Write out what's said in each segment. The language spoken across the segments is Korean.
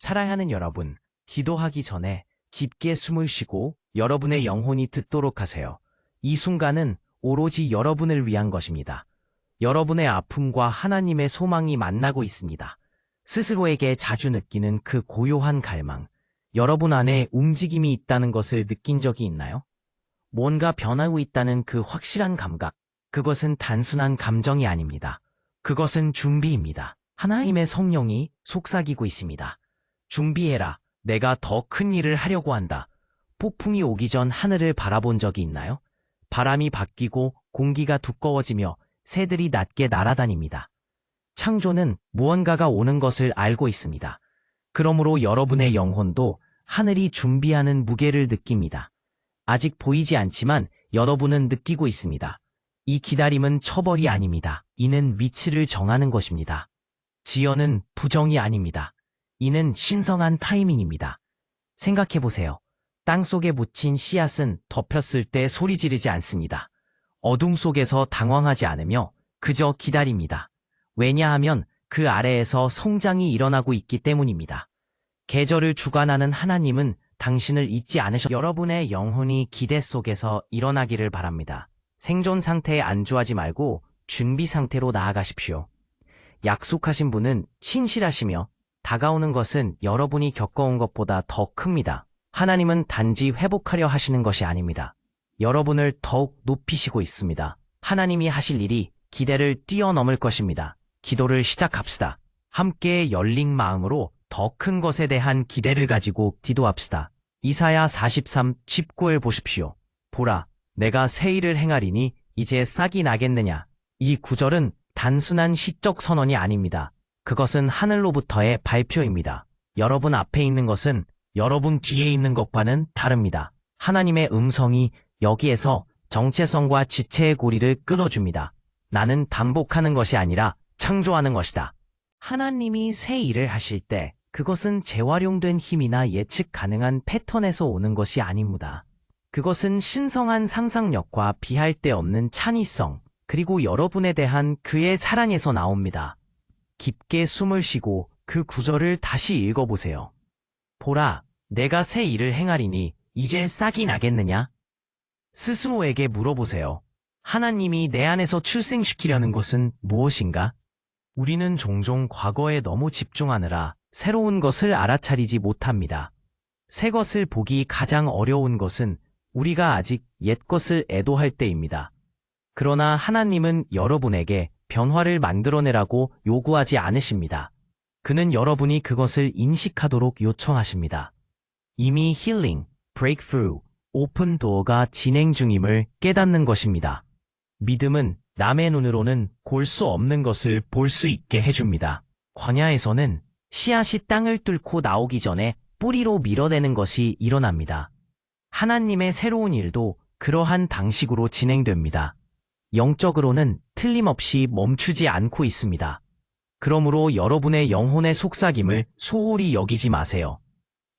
사랑하는 여러분, 기도하기 전에 깊게 숨을 쉬고 여러분의 영혼이 듣도록 하세요. 이 순간은 오로지 여러분을 위한 것입니다. 여러분의 아픔과 하나님의 소망이 만나고 있습니다. 스스로에게 자주 느끼는 그 고요한 갈망, 여러분 안에 움직임이 있다는 것을 느낀 적이 있나요? 뭔가 변하고 있다는 그 확실한 감각, 그것은 단순한 감정이 아닙니다. 그것은 준비입니다. 하나님의 성령이 속삭이고 있습니다. 준비해라. 내가 더 큰 일을 하려고 한다. 폭풍이 오기 전 하늘을 바라본 적이 있나요? 바람이 바뀌고 공기가 두꺼워지며 새들이 낮게 날아다닙니다. 창조는 무언가가 오는 것을 알고 있습니다. 그러므로 여러분의 영혼도 하늘이 준비하는 무게를 느낍니다. 아직 보이지 않지만 여러분은 느끼고 있습니다. 이 기다림은 처벌이 아닙니다. 이는 위치를 정하는 것입니다. 지연은 부정이 아닙니다. 이는 신성한 타이밍입니다. 생각해보세요. 땅속에 묻힌 씨앗은 덮였을 때 소리 지르지 않습니다. 어둠 속에서 당황하지 않으며 그저 기다립니다. 왜냐하면 그 아래에서 성장이 일어나고 있기 때문입니다. 계절을 주관하는 하나님은 당신을 잊지 않으셔. 여러분의 영혼이 기대 속에서 일어나기를 바랍니다. 생존 상태에 안주하지 말고 준비 상태로 나아가십시오. 약속하신 분은 신실하시며 다가오는 것은 여러분이 겪어온 것보다 더 큽니다. 하나님은 단지 회복하려 하시는 것이 아닙니다. 여러분을 더욱 높이시고 있습니다. 하나님이 하실 일이 기대를 뛰어넘을 것입니다. 기도를 시작합시다. 함께 열린 마음으로 더 큰 것에 대한 기대를 가지고 기도합시다. 이사야 43:19을 보십시오. 보라, 내가 새 일을 행하리니 이제 싹이 나겠느냐. 이 구절은 단순한 시적 선언이 아닙니다. 그것은 하늘로부터의 발표입니다. 여러분 앞에 있는 것은 여러분 뒤에 있는 것과는 다릅니다. 하나님의 음성이 여기에서 정체성과 지체의 고리를 끊어줍니다. 나는 반복하는 것이 아니라 창조하는 것이다. 하나님이 새 일을 하실 때 그것은 재활용된 힘이나 예측 가능한 패턴에서 오는 것이 아닙니다. 그것은 신성한 상상력과 비할 데 없는 창의성, 그리고 여러분에 대한 그의 사랑에서 나옵니다. 깊게 숨을 쉬고 그 구절을 다시 읽어보세요. 보라, 내가 새 일을 행하리니 이제 싹이 나겠느냐? 스스로에게 물어보세요. 하나님이 내 안에서 출생시키려는 것은 무엇인가? 우리는 종종 과거에 너무 집중하느라 새로운 것을 알아차리지 못합니다. 새 것을 보기 가장 어려운 것은 우리가 아직 옛 것을 애도할 때입니다. 그러나 하나님은 여러분에게 변화를 만들어내라고 요구하지 않으십니다. 그는 여러분이 그것을 인식하도록 요청하십니다. 이미 힐링, 브레이크스루, 오픈 도어가 진행 중임을 깨닫는 것입니다. 믿음은 남의 눈으로는 볼 수 없는 것을 볼 수 있게 해줍니다. 광야에서는 씨앗이 땅을 뚫고 나오기 전에 뿌리로 밀어내는 것이 일어납니다. 하나님의 새로운 일도 그러한 방식으로 진행됩니다. 영적으로는 틀림없이 멈추지 않고 있습니다. 그러므로 여러분의 영혼의 속삭임을 소홀히 여기지 마세요.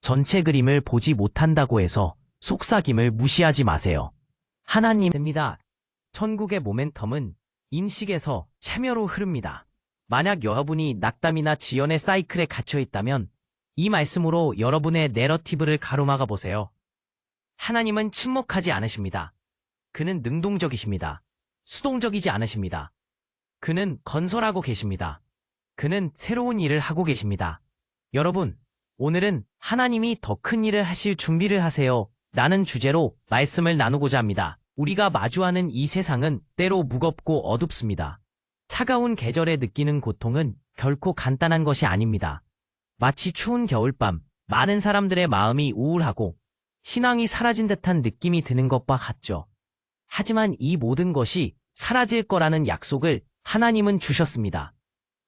전체 그림을 보지 못한다고 해서 속삭임을 무시하지 마세요. 하나님입니다. 천국의 모멘텀은 인식에서 참여로 흐릅니다. 만약 여러분이 낙담이나 지연의 사이클에 갇혀 있다면 이 말씀으로 여러분의 내러티브를 가로막아 보세요. 하나님은 침묵하지 않으십니다. 그는 능동적이십니다. 수동적이지 않으십니다. 그는 건설하고 계십니다. 그는 새로운 일을 하고 계십니다. 여러분, 오늘은 하나님이 더 큰 일을 하실 준비를 하세요 라는 주제로 말씀을 나누고자 합니다. 우리가 마주하는 이 세상은 때로 무겁고 어둡습니다. 차가운 계절에 느끼는 고통은 결코 간단한 것이 아닙니다. 마치 추운 겨울밤, 많은 사람들의 마음이 우울하고 희망이 사라진 듯한 느낌이 드는 것과 같죠. 하지만 이 모든 것이 사라질 거라는 약속을 하나님은 주셨습니다.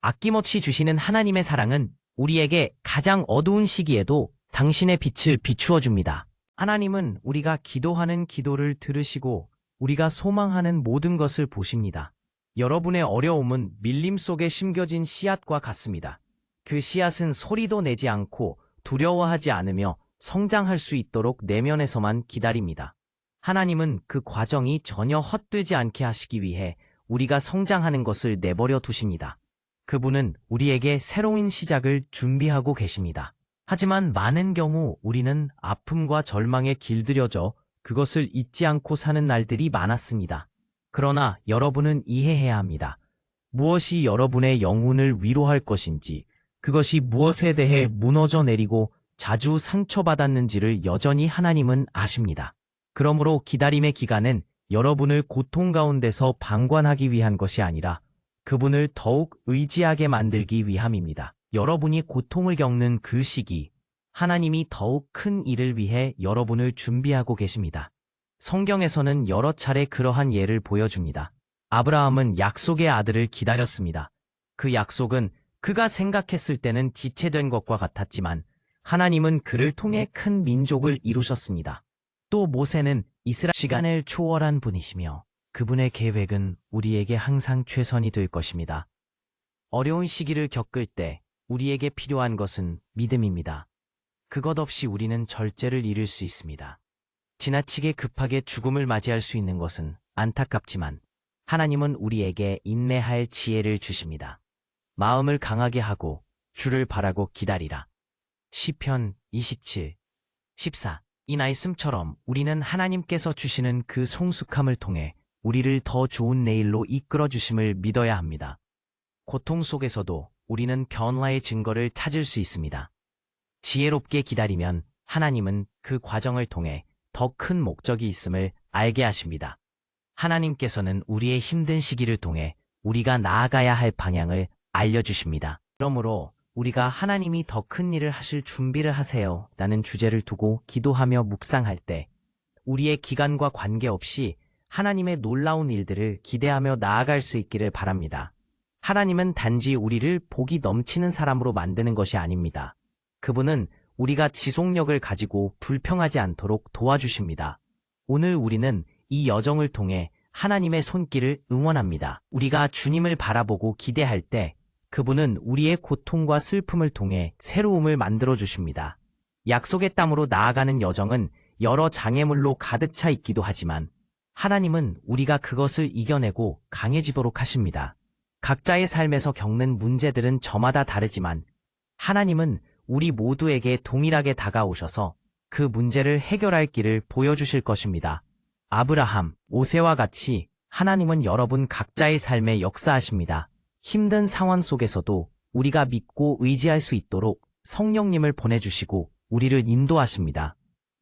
아낌없이 주시는 하나님의 사랑은 우리에게 가장 어두운 시기에도 당신의 빛을 비추어 줍니다. 하나님은 우리가 기도하는 기도를 들으시고 우리가 소망하는 모든 것을 보십니다. 여러분의 어려움은 밀림 속에 심겨진 씨앗과 같습니다. 그 씨앗은 소리도 내지 않고 두려워하지 않으며 성장할 수 있도록 내면에서만 기다립니다. 하나님은 그 과정이 전혀 헛되지 않게 하시기 위해 우리가 성장하는 것을 내버려 두십니다. 그분은 우리에게 새로운 시작을 준비하고 계십니다. 하지만 많은 경우 우리는 아픔과 절망에 길들여져 그것을 잊지 않고 사는 날들이 많았습니다. 그러나 여러분은 이해해야 합니다. 무엇이 여러분의 영혼을 위로할 것인지, 그것이 무엇에 대해 무너져 내리고 자주 상처받았는지를 여전히 하나님은 아십니다. 그러므로 기다림의 기간은 여러분을 고통 가운데서 방관하기 위한 것이 아니라 그분을 더욱 의지하게 만들기 위함입니다. 여러분이 고통을 겪는 그 시기, 하나님이 더욱 큰 일을 위해 여러분을 준비하고 계십니다. 성경에서는 여러 차례 그러한 예를 보여줍니다. 아브라함은 약속의 아들을 기다렸습니다. 그 약속은 그가 생각했을 때는 지체된 것과 같았지만 하나님은 그를 통해 큰 민족을 이루셨습니다. 또 모세는 이스라엘 시간을 초월한 분이시며 그분의 계획은 우리에게 항상 최선이 될 것입니다. 어려운 시기를 겪을 때 우리에게 필요한 것은 믿음입니다. 그것 없이 우리는 절제를 잃을 수 있습니다. 지나치게 급하게 죽음을 맞이할 수 있는 것은 안타깝지만 하나님은 우리에게 인내할 지혜를 주십니다. 마음을 강하게 하고 주를 바라고 기다리라. 시편 27, 14. 이 말씀처럼 우리는 하나님께서 주시는 그 성숙함을 통해 우리를 더 좋은 내일로 이끌어 주심을 믿어야 합니다. 고통 속에서도 우리는 변화의 증거를 찾을 수 있습니다. 지혜롭게 기다리면 하나님은 그 과정을 통해 더 큰 목적이 있음을 알게 하십니다. 하나님께서는 우리의 힘든 시기를 통해 우리가 나아가야 할 방향을 알려주십니다. 그러므로 우리가 하나님이 더 큰 일을 하실 준비를 하세요 라는 주제를 두고 기도하며 묵상할 때 우리의 기간과 관계없이 하나님의 놀라운 일들을 기대하며 나아갈 수 있기를 바랍니다. 하나님은 단지 우리를 복이 넘치는 사람으로 만드는 것이 아닙니다. 그분은 우리가 지속력을 가지고 불평하지 않도록 도와주십니다. 오늘 우리는 이 여정을 통해 하나님의 손길을 응원합니다. 우리가 주님을 바라보고 기대할 때 그분은 우리의 고통과 슬픔을 통해 새로움을 만들어 주십니다. 약속의 땅으로 나아가는 여정은 여러 장애물로 가득 차 있기도 하지만 하나님은 우리가 그것을 이겨내고 강해지도록 하십니다. 각자의 삶에서 겪는 문제들은 저마다 다르지만 하나님은 우리 모두에게 동일하게 다가오셔서 그 문제를 해결할 길을 보여주실 것입니다. 아브라함, 모세와 같이 하나님은 여러분 각자의 삶에 역사하십니다. 힘든 상황 속에서도 우리가 믿고 의지할 수 있도록 성령님을 보내주시고 우리를 인도하십니다.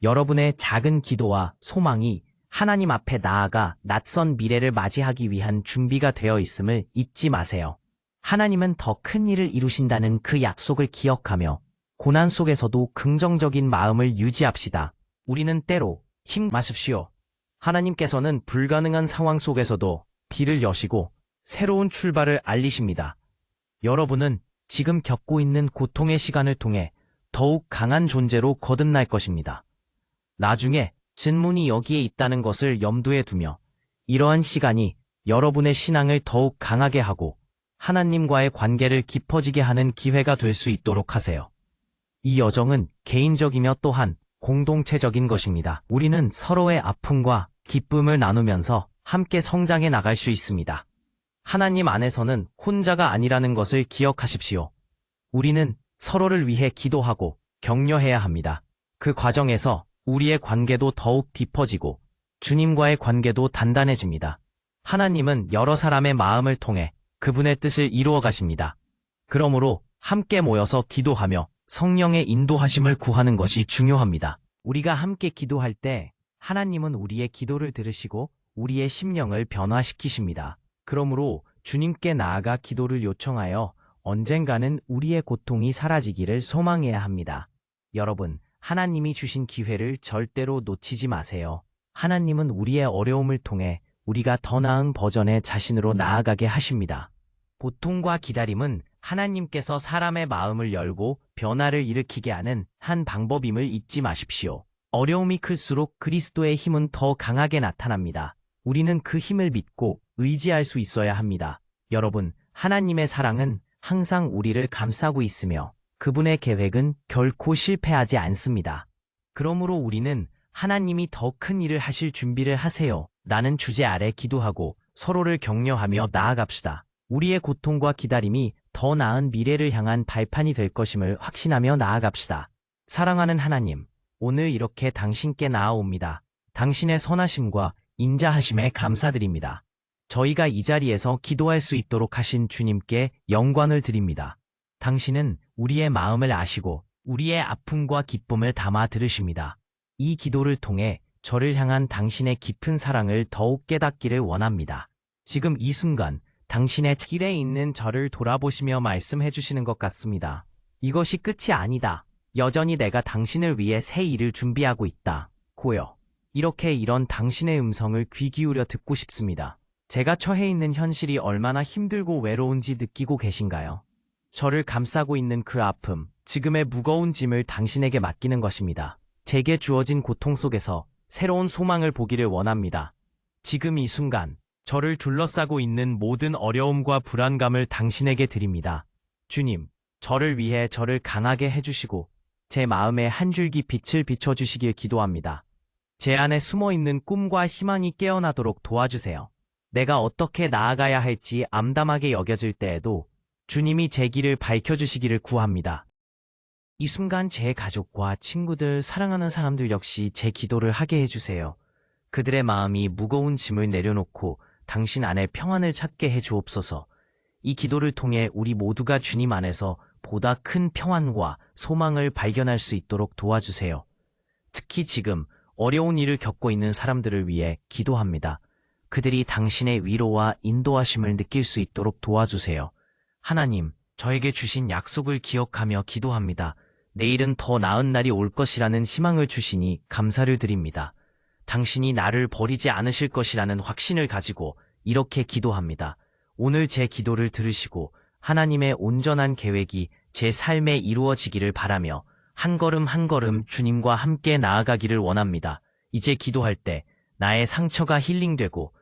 여러분의 작은 기도와 소망이 하나님 앞에 나아가 낯선 미래를 맞이하기 위한 준비가 되어 있음을 잊지 마세요. 하나님은 더 큰 일을 이루신다는 그 약속을 기억하며 고난 속에서도 긍정적인 마음을 유지합시다. 우리는 때로 힘 마십시오. 하나님께서는 불가능한 상황 속에서도 길을 여시고 새로운 출발을 알리십니다. 여러분은 지금 겪고 있는 고통의 시간을 통해 더욱 강한 존재로 거듭날 것입니다. 나중에 진문이 여기에 있다는 것을 염두에 두며 이러한 시간이 여러분의 신앙을 더욱 강하게 하고 하나님과의 관계를 깊어지게 하는 기회가 될 수 있도록 하세요. 이 여정은 개인적이며 또한 공동체적인 것입니다. 우리는 서로의 아픔과 기쁨을 나누면서 함께 성장해 나갈 수 있습니다. 하나님 안에서는 혼자가 아니라는 것을 기억하십시오. 우리는 서로를 위해 기도하고 격려해야 합니다. 그 과정에서 우리의 관계도 더욱 깊어지고 주님과의 관계도 단단해집니다. 하나님은 여러 사람의 마음을 통해 그분의 뜻을 이루어 가십니다. 그러므로 함께 모여서 기도하며 성령의 인도하심을 구하는 것이 중요합니다. 우리가 함께 기도할 때 하나님은 우리의 기도를 들으시고 우리의 심령을 변화시키십니다. 그러므로 주님께 나아가 기도를 요청하여 언젠가는 우리의 고통이 사라지기를 소망해야 합니다. 여러분, 하나님이 주신 기회를 절대로 놓치지 마세요. 하나님은 우리의 어려움을 통해 우리가 더 나은 버전의 자신으로 나아가게 하십니다. 고통과 기다림은 하나님께서 사람의 마음을 열고 변화를 일으키게 하는 한 방법임을 잊지 마십시오. 어려움이 클수록 그리스도의 힘은 더 강하게 나타납니다. 우리는 그 힘을 믿고 의지할 수 있어야 합니다. 여러분, 하나님의 사랑은 항상 우리를 감싸고 있으며 그분의 계획은 결코 실패하지 않습니다. 그러므로 우리는 하나님이 더 큰 일을 하실 준비를 하세요 라는 주제 아래 기도하고 서로를 격려하며 나아갑시다. 우리의 고통과 기다림이 더 나은 미래를 향한 발판이 될 것임을 확신하며 나아갑시다. 사랑하는 하나님, 오늘 이렇게 당신께 나아옵니다. 당신의 선하심과 인자하심에 감사드립니다. 저희가 이 자리에서 기도할 수 있도록 하신 주님께 영광을 드립니다. 당신은 우리의 마음을 아시고 우리의 아픔과 기쁨을 담아 들으십니다. 이 기도를 통해 저를 향한 당신의 깊은 사랑을 더욱 깨닫기를 원합니다. 지금 이 순간 당신의 길에 있는 저를 돌아보시며 말씀해 주시는 것 같습니다. 이것이 끝이 아니다. 여전히 내가 당신을 위해 새 일을 준비하고 있다. 고요. 이렇게 이런 당신의 음성을 귀 기울여 듣고 싶습니다. 제가 처해 있는 현실이 얼마나 힘들고 외로운지 느끼고 계신가요? 저를 감싸고 있는 그 아픔, 지금의 무거운 짐을 당신에게 맡기는 것입니다. 제게 주어진 고통 속에서 새로운 소망을 보기를 원합니다. 지금 이 순간 저를 둘러싸고 있는 모든 어려움과 불안감을 당신에게 드립니다. 주님, 저를 위해 저를 강하게 해주시고 제 마음에 한 줄기 빛을 비춰주시길 기도합니다. 제 안에 숨어있는 꿈과 희망이 깨어나도록 도와주세요. 내가 어떻게 나아가야 할지 암담하게 여겨질 때에도 주님이 제 길을 밝혀주시기를 구합니다. 이 순간 제 가족과 친구들, 사랑하는 사람들 역시 제 기도를 하게 해주세요. 그들의 마음이 무거운 짐을 내려놓고 당신 안에 평안을 찾게 해주옵소서. 이 기도를 통해 우리 모두가 주님 안에서 보다 큰 평안과 소망을 발견할 수 있도록 도와주세요. 특히 지금 어려운 일을 겪고 있는 사람들을 위해 기도합니다. 그들이 당신의 위로와 인도하심을 느낄 수 있도록 도와주세요. 하나님, 저에게 주신 약속을 기억하며 기도합니다. 내일은 더 나은 날이 올 것이라는 희망을 주시니 감사를 드립니다. 당신이 나를 버리지 않으실 것이라는 확신을 가지고 이렇게 기도합니다. 오늘 제 기도를 들으시고 하나님의 온전한 계획이 제 삶에 이루어지기를 바라며 한 걸음 한 걸음 주님과 함께 나아가기를 원합니다. 이제 기도할 때 나의 상처가 힐링되고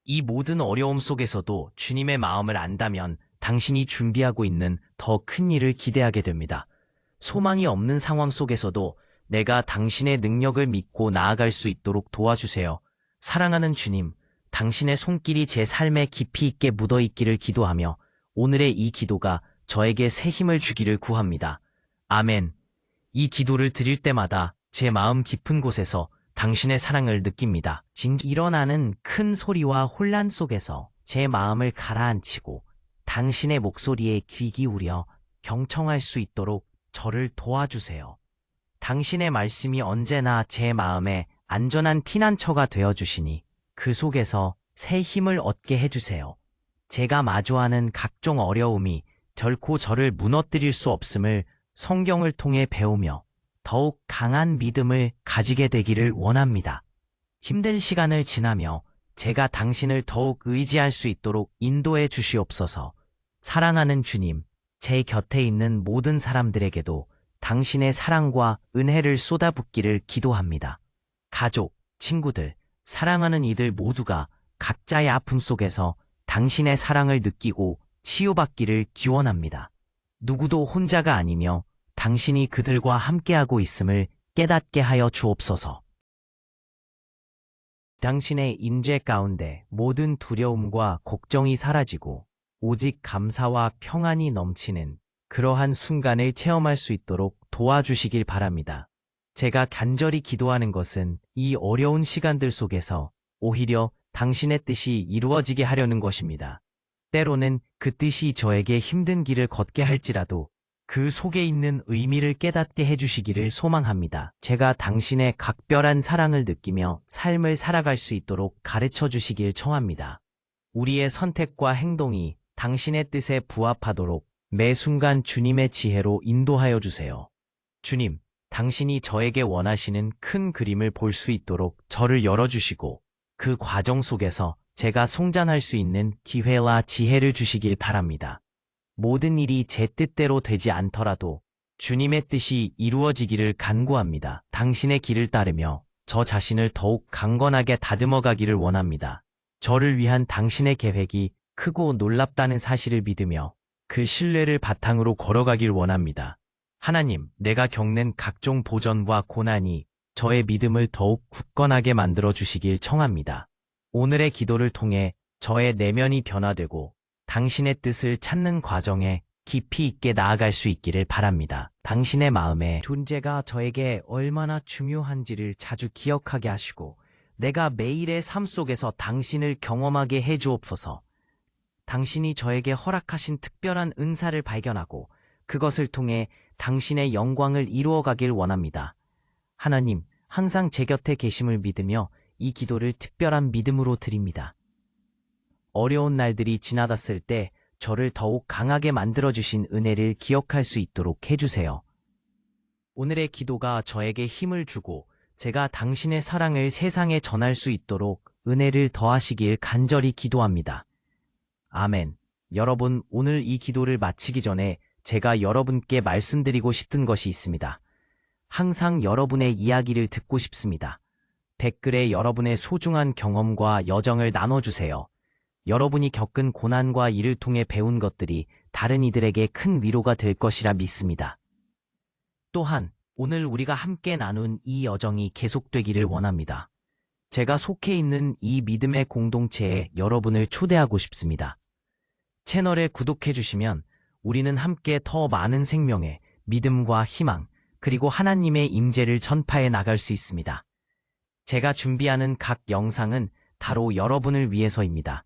이 모든 어려움 속에서도 주님의 마음을 안다면 당신이 준비하고 있는 더 큰 일을 기대하게 됩니다. 소망이 없는 상황 속에서도 내가 당신의 능력을 믿고 나아갈 수 있도록 도와주세요. 사랑하는 주님, 당신의 손길이 제 삶에 깊이 있게 묻어있기를 기도하며 오늘의 이 기도가 저에게 새 힘을 주기를 구합니다. 아멘. 이 기도를 드릴 때마다 제 마음 깊은 곳에서 당신의 사랑을 느낍니다. 일어나는 큰 소리와 혼란 속에서 제 마음을 가라앉히고 당신의 목소리에 귀 기울여 경청할 수 있도록 저를 도와주세요. 당신의 말씀이 언제나 제 마음에 안전한 피난처가 되어주시니 그 속에서 새 힘을 얻게 해주세요. 제가 마주하는 각종 어려움이 결코 저를 무너뜨릴 수 없음을 성경을 통해 배우며 더욱 강한 믿음을 가지게 되기를 원합니다. 힘든 시간을 지나며 제가 당신을 더욱 의지할 수 있도록 인도해 주시옵소서. 사랑하는 주님, 제 곁에 있는 모든 사람들에게도 당신의 사랑과 은혜를 쏟아붓기를 기도합니다. 가족, 친구들, 사랑하는 이들 모두가 각자의 아픔 속에서 당신의 사랑을 느끼고 치유받기를 기원합니다. 누구도 혼자가 아니며 당신이 그들과 함께하고 있음을 깨닫게 하여 주옵소서. 당신의 임재 가운데 모든 두려움과 걱정이 사라지고 오직 감사와 평안이 넘치는 그러한 순간을 체험할 수 있도록 도와주시길 바랍니다. 제가 간절히 기도하는 것은 이 어려운 시간들 속에서 오히려 당신의 뜻이 이루어지게 하려는 것입니다. 때로는 그 뜻이 저에게 힘든 길을 걷게 할지라도 그 속에 있는 의미를 깨닫게 해주시기를 소망합니다. 제가 당신의 각별한 사랑을 느끼며 삶을 살아갈 수 있도록 가르쳐 주시길 청합니다. 우리의 선택과 행동이 당신의 뜻에 부합하도록 매 순간 주님의 지혜로 인도하여 주세요. 주님, 당신이 저에게 원하시는 큰 그림을 볼 수 있도록 저를 열어주시고 그 과정 속에서 제가 성장할 수 있는 기회와 지혜를 주시길 바랍니다. 모든 일이 제 뜻대로 되지 않더라도 주님의 뜻이 이루어지기를 간구합니다. 당신의 길을 따르며 저 자신을 더욱 강건하게 다듬어 가기를 원합니다. 저를 위한 당신의 계획이 크고 놀랍다는 사실을 믿으며 그 신뢰를 바탕으로 걸어가길 원합니다. 하나님, 내가 겪는 각종 보전과 고난이 저의 믿음을 더욱 굳건하게 만들어 주시길 청합니다. 오늘의 기도를 통해 저의 내면이 변화되고 당신의 뜻을 찾는 과정에 깊이 있게 나아갈 수 있기를 바랍니다. 당신의 마음에 존재가 저에게 얼마나 중요한지를 자주 기억하게 하시고 내가 매일의 삶 속에서 당신을 경험하게 해주옵소서. 당신이 저에게 허락하신 특별한 은사를 발견하고 그것을 통해 당신의 영광을 이루어가길 원합니다. 하나님, 항상 제 곁에 계심을 믿으며 이 기도를 특별한 믿음으로 드립니다. 어려운 날들이 지나갔을 때 저를 더욱 강하게 만들어주신 은혜를 기억할 수 있도록 해주세요. 오늘의 기도가 저에게 힘을 주고 제가 당신의 사랑을 세상에 전할 수 있도록 은혜를 더하시길 간절히 기도합니다. 아멘. 여러분, 오늘 이 기도를 마치기 전에 제가 여러분께 말씀드리고 싶은 것이 있습니다. 항상 여러분의 이야기를 듣고 싶습니다. 댓글에 여러분의 소중한 경험과 여정을 나눠주세요. 여러분이 겪은 고난과 이를 통해 배운 것들이 다른 이들에게 큰 위로가 될 것이라 믿습니다. 또한 오늘 우리가 함께 나눈 이 여정이 계속되기를 원합니다. 제가 속해 있는 이 믿음의 공동체에 여러분을 초대하고 싶습니다. 채널에 구독해주시면 우리는 함께 더 많은 생명의 믿음과 희망 그리고 하나님의 임재를 전파해 나갈 수 있습니다. 제가 준비하는 각 영상은 바로 여러분을 위해서입니다.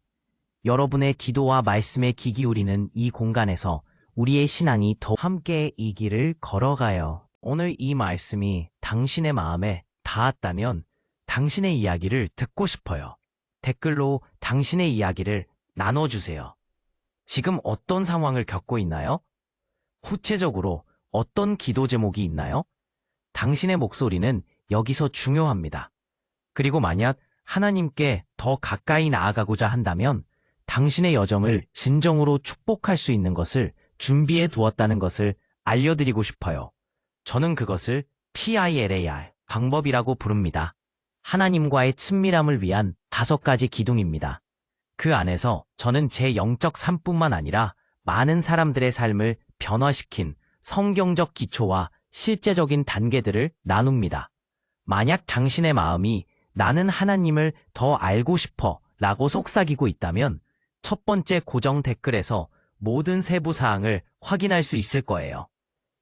여러분의 기도와 말씀에 귀 기울이는 이 공간에서 우리의 신앙이 더 함께 이 길을 걸어가요. 오늘 이 말씀이 당신의 마음에 닿았다면 당신의 이야기를 듣고 싶어요. 댓글로 당신의 이야기를 나눠주세요. 지금 어떤 상황을 겪고 있나요? 구체적으로 어떤 기도 제목이 있나요? 당신의 목소리는 여기서 중요합니다. 그리고 만약 하나님께 더 가까이 나아가고자 한다면 당신의 여정을 진정으로 축복할 수 있는 것을 준비해 두었다는 것을 알려드리고 싶어요. 저는 그것을 PILAR 방법이라고 부릅니다. 하나님과의 친밀함을 위한 5가지 기둥입니다. 그 안에서 저는 제 영적 삶뿐만 아니라 많은 사람들의 삶을 변화시킨 성경적 기초와 실제적인 단계들을 나눕니다. 만약 당신의 마음이 나는 하나님을 더 알고 싶어 라고 속삭이고 있다면 첫 번째 고정 댓글에서 모든 세부 사항을 확인할 수 있을 거예요.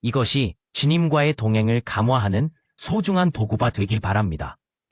이것이 주님과의 동행을 감화하는 소중한 도구가 되길 바랍니다.